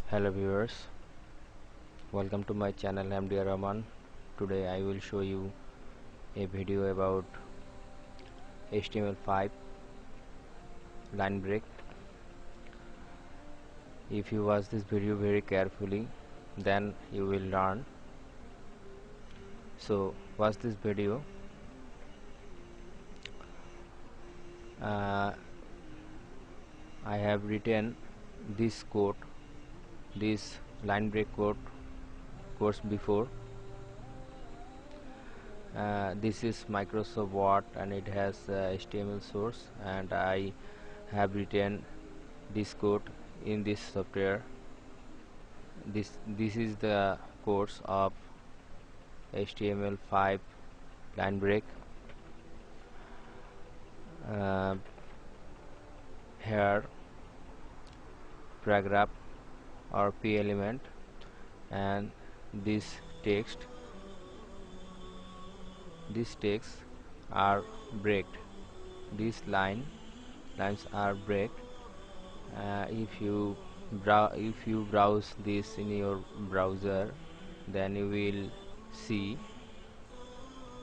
Hello viewers, welcome to my channel. I'm Dear Rahman. Today I will show you a video about html5 line break. If you watch this video very carefully, then you will learn. So watch this video. I have written this code, this line break course before. This is Microsoft Word and it has HTML source, and I have written this code in this software. This is the course of html5 line break. Here paragraph or p element and this text are breaked. These lines are breaked. If you browse this in your browser, then you will see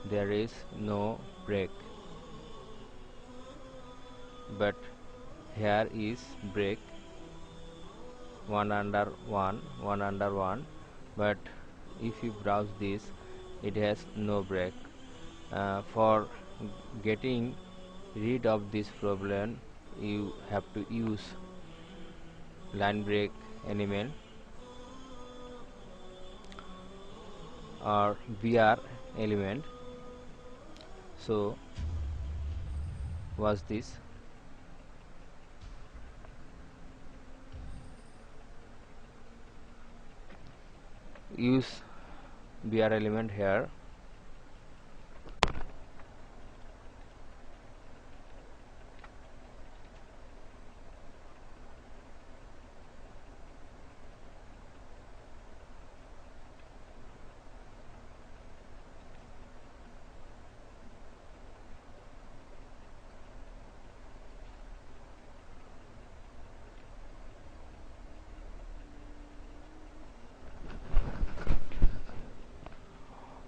there is no break, but here is break one under one, but if you browse this, it has no break. For getting rid of this problem, you have to use line break element or BR element. So watch this. Use BR element here.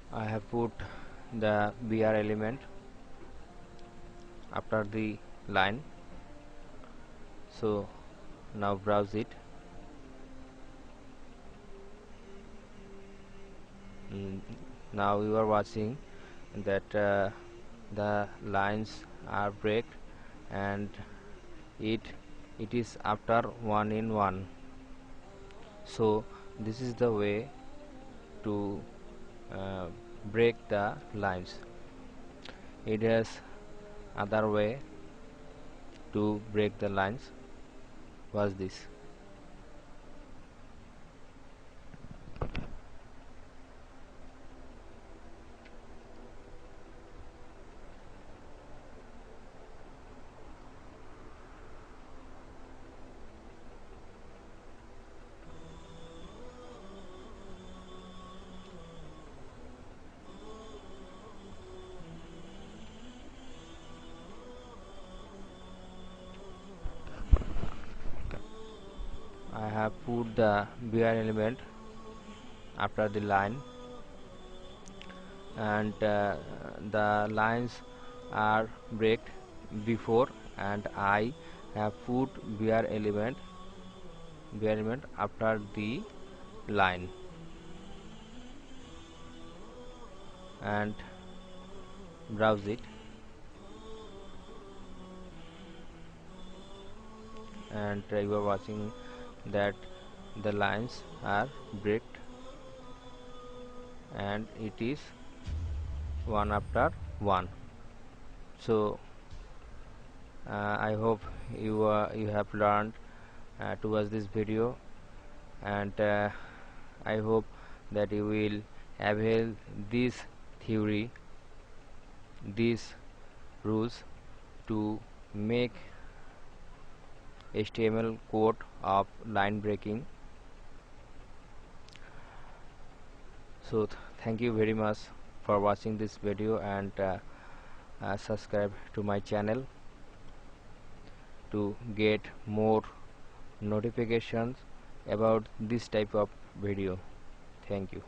I have put the BR element after the line. So now browse it. Now you are watching that the lines are breaked, and it is after one in one. So this is the way to break the lines. It has other way to break the lines. Was this? I have put the BR element after the line, and the lines are breaked before, and I have put BR element after the line, and browse it, and you are watching that the lines are breaked and it is one after one. So I hope you have learned to watch this video, and I hope that you will avail this theory, these rules to make HTML code of line breaking. So thank you very much for watching this video, and subscribe to my channel to get more notifications about this type of video. Thank you.